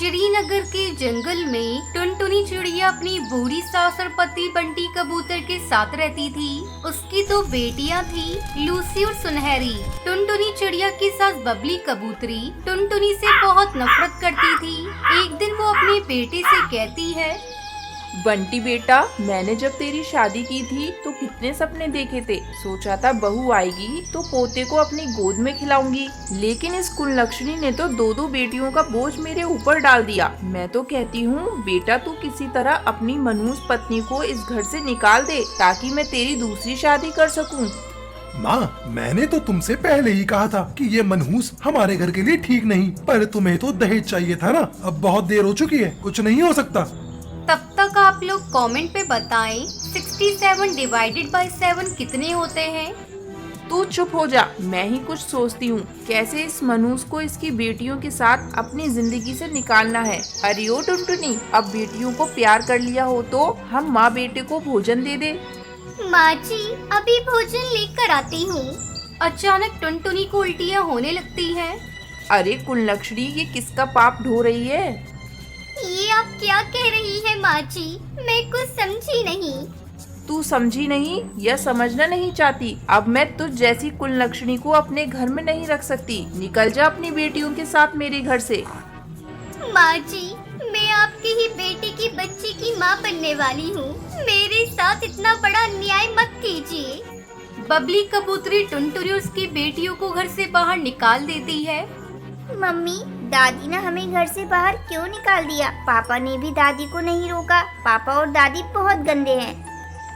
श्रीनगर के जंगल में टुनटुनी चिड़िया अपनी बूढ़ी सास और पति बंटी कबूतर के साथ रहती थी। उसकी दो बेटियां थी, लूसी और सुनहरी। टुनटुनी चिड़िया की सास बबली कबूतरी टुनटुनी से बहुत नफरत करती थी। एक दिन वो अपने बेटे से कहती है, बंटी बेटा, मैंने जब तेरी शादी की थी तो कितने सपने देखे थे। सोचा था बहू आएगी तो पोते को अपनी गोद में खिलाऊंगी, लेकिन इस कुलक्षणी ने तो दो बेटियों का बोझ मेरे ऊपर डाल दिया। मैं तो कहती हूँ बेटा, तू किसी तरह अपनी मनहूस पत्नी को इस घर से निकाल दे ताकि मैं तेरी दूसरी शादी कर सकूँ। माँ, मैंने तो तुमसे पहले ही कहा था कि ये मनहूस हमारे घर के लिए ठीक नहीं, पर तुम्हें तो दहेज चाहिए था ना। अब बहुत देर हो चुकी है, कुछ नहीं हो सकता। तब तक आप लोग कमेंट पे बताएं 67 डिवाइडेड बाय 7 कितने होते हैं। तू चुप हो जा, मैं ही कुछ सोचती हूँ कैसे इस मनहूस को इसकी बेटियों के साथ अपनी जिंदगी से निकालना है। अरे ओ टुनटुनी, अब बेटियों को प्यार कर लिया हो तो हम माँ बेटे को भोजन दे दे। माँ जी, अभी भोजन लेकर आती हूँ। अचानक टुनटुनी को उल्टियाँ होने लगती हैं। अरे कुलक्षणी, ये किसका पाप ढो रही है? ये आप क्या कह रही है माँ जी? मैं कुछ समझी नहीं। तू समझी नहीं या समझना नहीं चाहती? अब मैं तुझ जैसी कुलक्षणी को अपने घर में नहीं रख सकती। निकल जा अपनी बेटियों के साथ मेरे घर से। माँ जी, मैं आपकी ही बेटी की बच्ची की माँ बनने वाली हूँ। मेरे साथ इतना बड़ा अन्याय मत कीजिए। बबली कबूतरी टुनटुनी और उसकी बेटियों को घर से बाहर निकाल देती है। मम्मी, दादी ने हमें घर से बाहर क्यों निकाल दिया? पापा ने भी दादी को नहीं रोका। पापा और दादी बहुत गंदे हैं।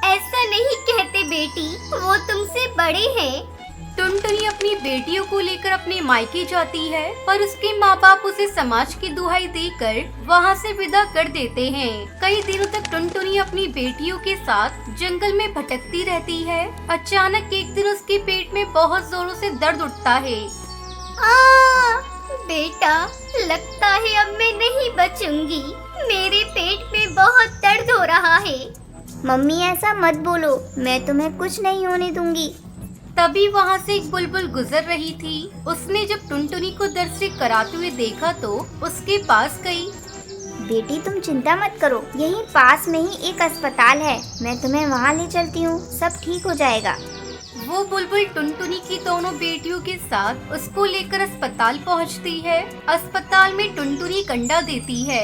ऐसा नहीं कहते बेटी, वो तुमसे बड़े हैं। टुनटुनी अपनी बेटियों को लेकर अपने मायके जाती है, पर उसके माँ बाप उसे समाज की दुहाई देकर वहाँ से विदा कर देते हैं। कई दिनों तक टुनटुनी अपनी बेटियों के साथ जंगल में भटकती रहती है। अचानक एक दिन उसके पेट में बहुत जोरों से दर्द उठता है। बेटा, लगता है अब मैं नहीं बचूंगी। मेरे पेट में बहुत दर्द हो रहा है। मम्मी, ऐसा मत बोलो, मैं तुम्हें कुछ नहीं होने दूंगी। तभी वहाँ से एक बुलबुल गुजर रही थी। उसने जब टुनटुनी को दर्द से कराते हुए देखा तो उसके पास गई। बेटी, तुम चिंता मत करो, यहीं पास में ही एक अस्पताल है, मैं तुम्हें वहाँ ले चलती हूँ, सब ठीक हो जाएगा। वो बुलबुल टुनटुनी की दोनों बेटियों के साथ उसको लेकर अस्पताल पहुंचती है। अस्पताल में टुनटुनी कंडा देती है।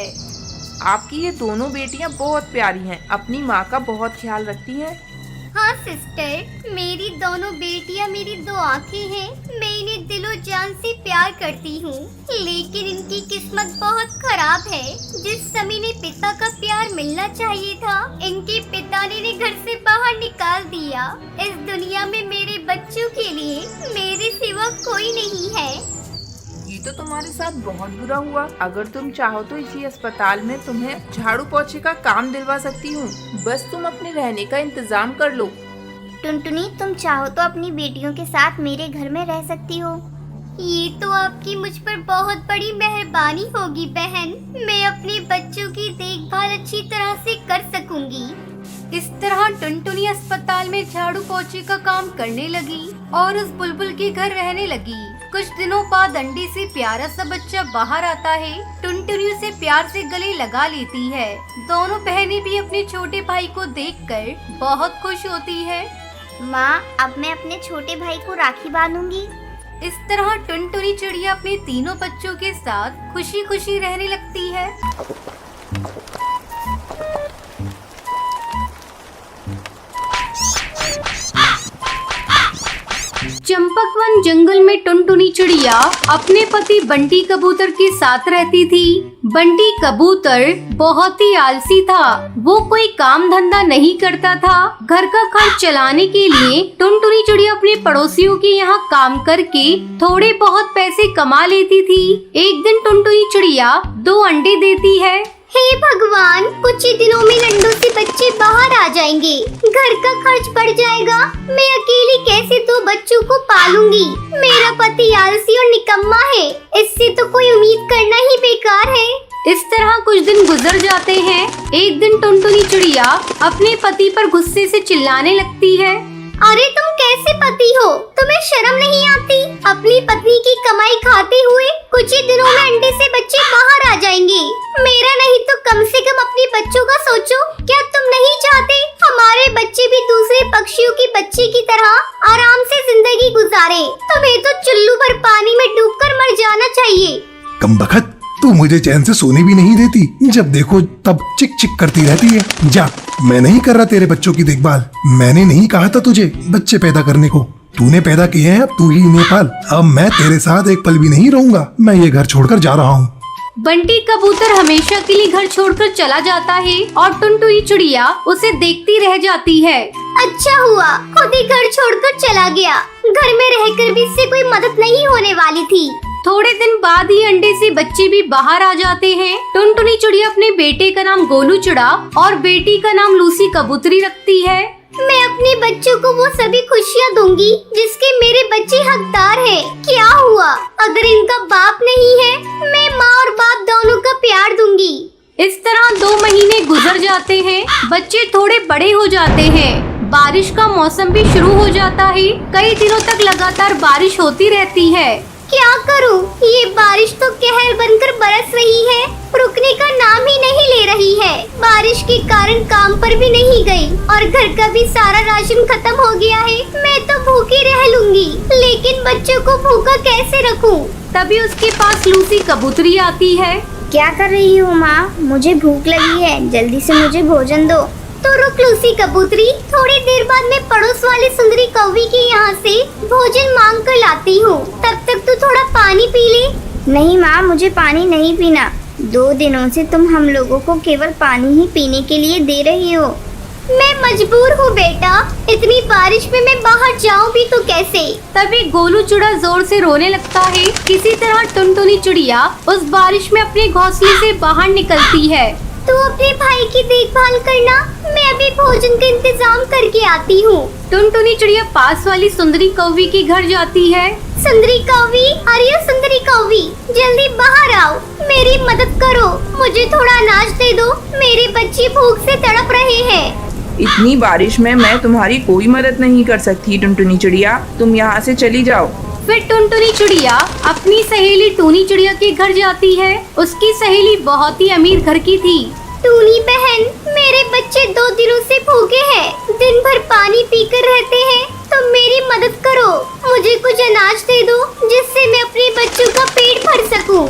आपकी ये दोनों बेटियां बहुत प्यारी हैं, अपनी माँ का बहुत ख्याल रखती हैं। हाँ सिस्टर, मेरी दोनों बेटियां मेरी दो आँखें हैं। मैं इन्हें दिलो जान से प्यार करती हूँ, लेकिन इनकी किस्मत बहुत खराब है। जिस समय इन्हें पिता का प्यार मिलना चाहिए था, इनके पिता ने इन्हें घर से बाहर निकाल दिया। इस दुनिया में मेरे बच्चों के लिए मेरे सिवा कोई नहीं है। ये तो तुम्हारे साथ बहुत बुरा हुआ। अगर तुम चाहो तो इसी अस्पताल में तुम्हें झाड़ू पोछे का काम दिलवा सकती हूँ। बस तुम अपने रहने का इंतजाम कर लो। टुनटुनी, तुम चाहो तो अपनी बेटियों के साथ मेरे घर में रह सकती हो। ये तो आपकी मुझ पर बहुत बड़ी मेहरबानी होगी बहन। मैं अपने बच्चों की देखभाल अच्छी तरह से कर सकूंगी। इस तरह टुनटुनी अस्पताल में झाड़ू पोछे का काम करने लगी और उस बुलबुल के घर रहने लगी। कुछ दिनों बाद अंडे से प्यारा सा बच्चा बाहर आता है। टुनटुनी उसे प्यार से गले लगा लेती है। दोनों बहनें भी अपने छोटे भाई को देखकर बहुत खुश होती है। माँ, अब मैं अपने छोटे भाई को राखी बांधूंगी। इस तरह टुनटुनी चिड़िया अपने तीनों बच्चों के साथ खुशी खुशी रहने लगती है। चंपकवन जंगल में टुनटुनी चिड़िया अपने पति बंटी कबूतर के साथ रहती थी। बंटी कबूतर बहुत ही आलसी था। वो कोई काम धंधा नहीं करता था। घर का खर्च चलाने के लिए टुनटुनी चिड़िया अपने पड़ोसियों के यहाँ काम करके थोड़े बहुत पैसे कमा लेती थी। एक दिन टुनटुनी चिड़िया 2 अंडे देती है। हे भगवान, कुछ ही दिनों में अंडों से बच्चे बाहर आ जाएंगे, घर का खर्च बढ़ जाएगा। मैं अकेली कैसे 2 बच्चों को पालूंगी? मेरा पति आलसी और निकम्मा है, इससे तो कोई उम्मीद करना ही बेकार है। इस तरह कुछ दिन गुजर जाते हैं। एक दिन टुनटुनी चिड़िया अपने पति पर गुस्से से चिल्लाने लगती है। अरे तुम कैसे पति हो? तुम्हें शर्म नहीं आती? अपनी पत्नी की कमाई खाते हुए कुछ ही दिनों में अंडे से बच्चे बाहर आ जाएंगे। मेरा नहीं तो कम से कम अपने बच्चों का सोचो। क्या तुम नहीं चाहते हमारे बच्चे भी दूसरे पक्षियों की बच्चे की तरह आराम से जिंदगी गुजारे? तुम्हें तो चुल्लू भर पानी में डूबकर मर जाना चाहिए। कमबख्त, तू मुझे चैन से सोने भी नहीं देती। जब देखो तब चिक चिक करती रहती है। जा, मैं नहीं कर रहा तेरे बच्चों की देखभाल। मैंने नहीं कहा था तुझे बच्चे पैदा करने को। तूने पैदा किए हैं, अब तू ही इन्हें पाल। अब मैं तेरे साथ एक पल भी नहीं रहूंगा। मैं ये घर छोड़कर जा रहा हूँ। बंटी कबूतर हमेशा के लिए घर छोड़कर चला जाता है और टुनटुनी चिड़िया उसे देखती रह जाती है। अच्छा हुआ खुद ही घर छोड़कर चला गया। घर में रहकर भी इससे कोई मदद नहीं होने वाली थी। थोड़े दिन बाद ही अंडे से बच्चे भी बाहर आ जाते हैं। टुनटुनी चिड़िया अपने बेटे का नाम गोलू चिड़ा और बेटी का नाम लूसी कबूतरी रखती है। मैं अपने बच्चों को वो सभी खुशियाँ दूंगी जिसके मेरे बच्चे हकदार हैं। क्या हुआ अगर इनका बाप नहीं है? मैं माँ और बाप दोनों का प्यार दूंगी। इस तरह 2 महीने गुजर जाते हैं। बच्चे थोड़े बड़े हो जाते हैं। बारिश का मौसम भी शुरू हो जाता है। कई दिनों तक लगातार बारिश होती रहती है। क्या करूं? ये बारिश तो कहर बनकर बरस रही है, रुकने का नाम ही नहीं ले रही है। बारिश के कारण काम पर भी नहीं गई और घर का भी सारा राशन खत्म हो गया है। मैं तो भूखी रह लूंगी, लेकिन बच्चों को भूखा कैसे रखूं? तभी उसके पास लूसी कबूतरी आती है। क्या कर रही हो माँ? मुझे भूख लगी है, जल्दी से मुझे भोजन दो। तो रुक लूसी कबूतरी, थोड़ी देर बाद मैं पड़ोस वाली सुंदरी कौवी के यहाँ से भोजन मांग कर लाती हूँ। तब तक तू थोड़ा पानी पी ले। नहीं माँ, मुझे पानी नहीं पीना। 2 दिनों से तुम हम लोगों को केवल पानी ही पीने के लिए दे रही हो। मैं मजबूर हूँ बेटा, इतनी बारिश में मैं बाहर जाऊँ भी तो कैसे? तभी गोलू चिड़ा जोर से रोने लगता है। किसी तरह टुनटुनी चिड़िया उस बारिश में अपने घोंसले से बाहर निकलती है। तू अपने भाई की देखभाल करना, मैं अभी भोजन का इंतजाम करके आती हूँ। टुनटुनी चिड़िया पास वाली सुंदरी कौवी के घर जाती है। सुंदरी कौवी, अरे सुंदरी कौवी, जल्दी बाहर आओ, मेरी मदद करो, मुझे थोड़ा अनाज दे दो, मेरे बच्चे भूख से तड़प रहे हैं। इतनी बारिश में मैं तुम्हारी कोई मदद नहीं कर सकती टुनटुनी चिड़िया, तुम यहाँ से चली जाओ। फिर टुनटुनी चिड़िया अपनी सहेली टूनी चिड़िया के घर जाती है। उसकी सहेली बहुत ही अमीर घर की थी। टूनी बहन, मेरे बच्चे 2 दिनों से भूखे हैं, दिन भर पानी पीकर रहते हैं, तुम मेरी मदद करो, मुझे कुछ अनाज दे दो जिससे मैं अपने बच्चों का पेट भर सकूं।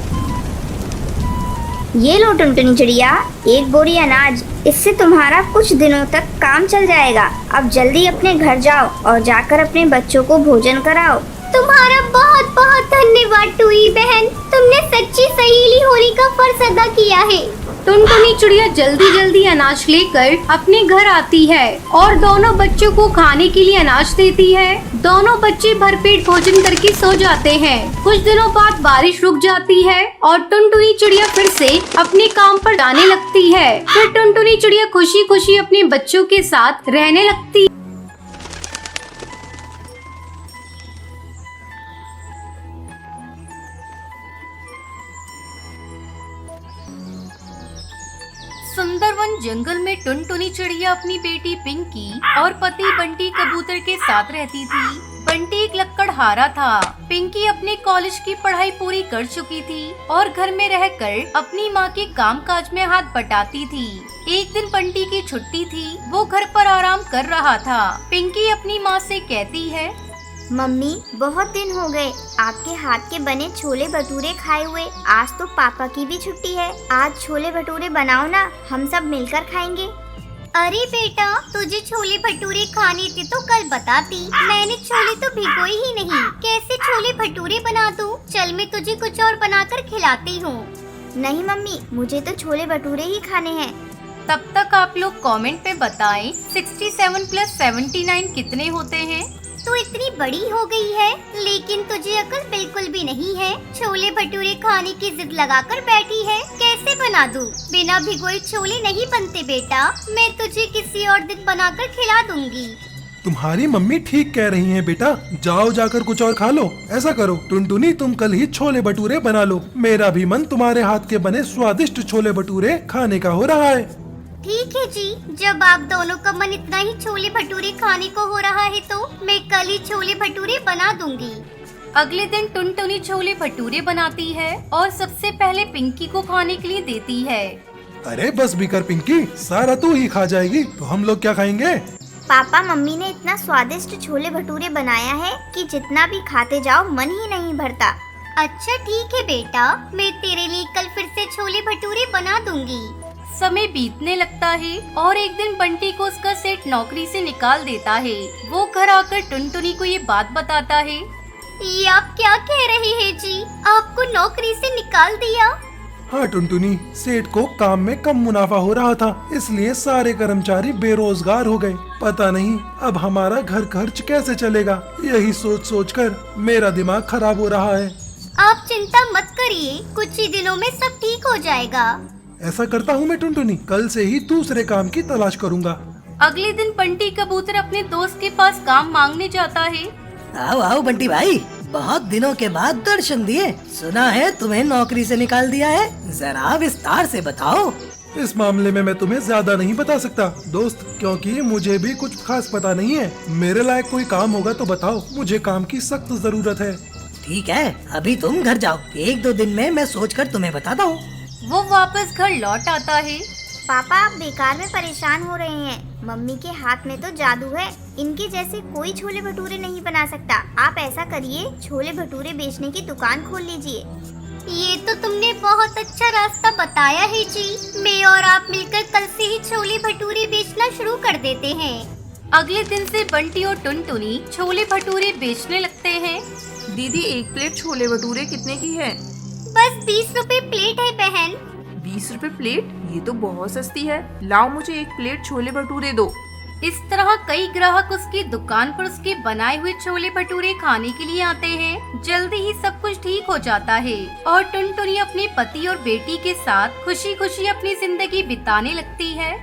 ये लो टुनटुनी चिड़िया, 1 बोरी अनाज, इससे तुम्हारा कुछ दिनों तक काम चल जाएगा। अब जल्दी अपने घर जाओ और जाकर अपने बच्चों को भोजन कराओ। तुम्हारा बहुत बहुत धन्यवाद टूई बहन, तुमने सच्ची सहेली होने का फर्ज अदा किया है। टुनटुनी चिड़िया जल्दी जल्दी अनाज लेकर अपने घर आती है और दोनों बच्चों को खाने के लिए अनाज देती है। दोनों बच्चे भरपेट भोजन करके सो जाते हैं। कुछ दिनों बाद बारिश रुक जाती है और टुनटुनी चिड़िया फिर से अपने काम पर जाने लगती है। फिर टुनटुनी चिड़िया खुशी खुशी अपने बच्चों के साथ रहने लगती है। सुंदरवन जंगल में टुनटुनी चिड़िया अपनी बेटी पिंकी और पति बंटी कबूतर के साथ रहती थी। बंटी एक लक्कड़हारा था। पिंकी अपने कॉलेज की पढ़ाई पूरी कर चुकी थी और घर में रहकर अपनी माँ के कामकाज में हाथ बटाती थी। एक दिन बंटी की छुट्टी थी, वो घर पर आराम कर रहा था। पिंकी अपनी माँ से कहती है, मम्मी, बहुत दिन हो गए आपके हाथ के बने छोले भटूरे खाए हुए। आज तो पापा की भी छुट्टी है, आज छोले भटूरे बनाओ ना, हम सब मिलकर खाएंगे। अरे बेटा, तुझे छोले भटूरे खाने थे तो कल बताती, मैंने छोले तो भिगोए ही नहीं, कैसे छोले भटूरे बना दूं? चल मैं तुझे कुछ और बनाकर खिलाती हूँ। नहीं मम्मी, मुझे तो छोले भटूरे ही खाने हैं। तब तक आप लोग कमेंट पे बताएं 67 + 79 कितने होते हैं? तू इतनी बड़ी हो गई है, लेकिन तुझे अकल बिल्कुल भी नहीं है। छोले भटूरे खाने की जिद लगाकर बैठी है, कैसे बना दूं? बिना भिगोए छोले नहीं बनते बेटा, मैं तुझे किसी और दिन बनाकर खिला दूंगी। तुम्हारी मम्मी ठीक कह रही हैं बेटा, जाओ जाकर कुछ और खा लो। ऐसा करो टुनटुनी, तुम कल ही छोले भटूरे बना लो, मेरा भी मन तुम्हारे हाथ के बने स्वादिष्ट छोले भटूरे खाने का हो रहा है। ठीक है जी, जब आप दोनों का मन इतना ही छोले भटूरे खाने को हो रहा है तो मैं कल ही छोले भटूरे बना दूंगी। अगले दिन टुनटुनी छोले भटूरे बनाती है और सबसे पहले पिंकी को खाने के लिए देती है। अरे बस भी कर पिंकी, सारा तू ही खा जाएगी तो हम लोग क्या खाएंगे? पापा मम्मी ने इतना स्वादिष्ट छोले भटूरे बनाया है कि जितना भी खाते जाओ मन ही नहीं भरता। अच्छा ठीक है बेटा, मैं तेरे लिए कल फिर से छोले भटूरे बना दूंगी। समय बीतने लगता है और एक दिन बंटी को उसका सेठ नौकरी से निकाल देता है। वो घर आकर टुनटुनी को ये बात बताता है। ये आप क्या कह रहे हैं जी, आपको नौकरी से निकाल दिया? हाँ टुनटुनी, सेठ को काम में कम मुनाफा हो रहा था, इसलिए सारे कर्मचारी बेरोजगार हो गए। पता नहीं अब हमारा घर खर्च कैसे चलेगा, यही सोच सोच कर मेरा दिमाग खराब हो रहा है। आप चिंता मत करिए, कुछ ही दिनों में सब ठीक हो जाएगा। ऐसा करता हूँ मैं टुनटुनी, कल से ही दूसरे काम की तलाश करूँगा। अगले दिन बंटी कबूतर अपने दोस्त के पास काम मांगने जाता है। आओ आओ बंटी भाई, बहुत दिनों के बाद दर्शन दिए। सुना है तुम्हें नौकरी से निकाल दिया है, जरा विस्तार से बताओ। इस मामले में मैं तुम्हें ज्यादा नहीं बता सकता दोस्त, क्योंकि मुझे भी कुछ खास पता नहीं है। मेरे लायक कोई काम होगा तो बताओ, मुझे काम की सख्त जरूरत है। ठीक है, अभी तुम घर जाओ, 1-2 दिन में मैं सोचकर तुम्हें बताता हूँ। वो वापस घर लौट आता है। पापा आप बेकार में परेशान हो रहे हैं, मम्मी के हाथ में तो जादू है, इनके जैसे कोई छोले भटूरे नहीं बना सकता। आप ऐसा करिए, छोले भटूरे बेचने की दुकान खोल लीजिए। ये तो तुमने बहुत अच्छा रास्ता बताया है जी, मैं और आप मिलकर कल से ही छोले भटूरे बेचना शुरू कर देते हैं। अगले दिन से बंटी और टुनटुनी छोले भटूरे बेचने लगते हैं। दीदी 1 प्लेट छोले भटूरे कितने की है? बस 20 रुपए प्लेट है बहन। 20 रुपए प्लेट? ये तो बहुत सस्ती है। लाओ मुझे 1 प्लेट छोले भटूरे दो। इस तरह कई ग्राहक उसकी दुकान पर उसके बनाए हुए छोले भटूरे खाने के लिए आते हैं। जल्दी ही सब कुछ ठीक हो जाता है और टुनटुनी अपने पति और बेटी के साथ खुशी खुशी अपनी जिंदगी बिताने लगती है।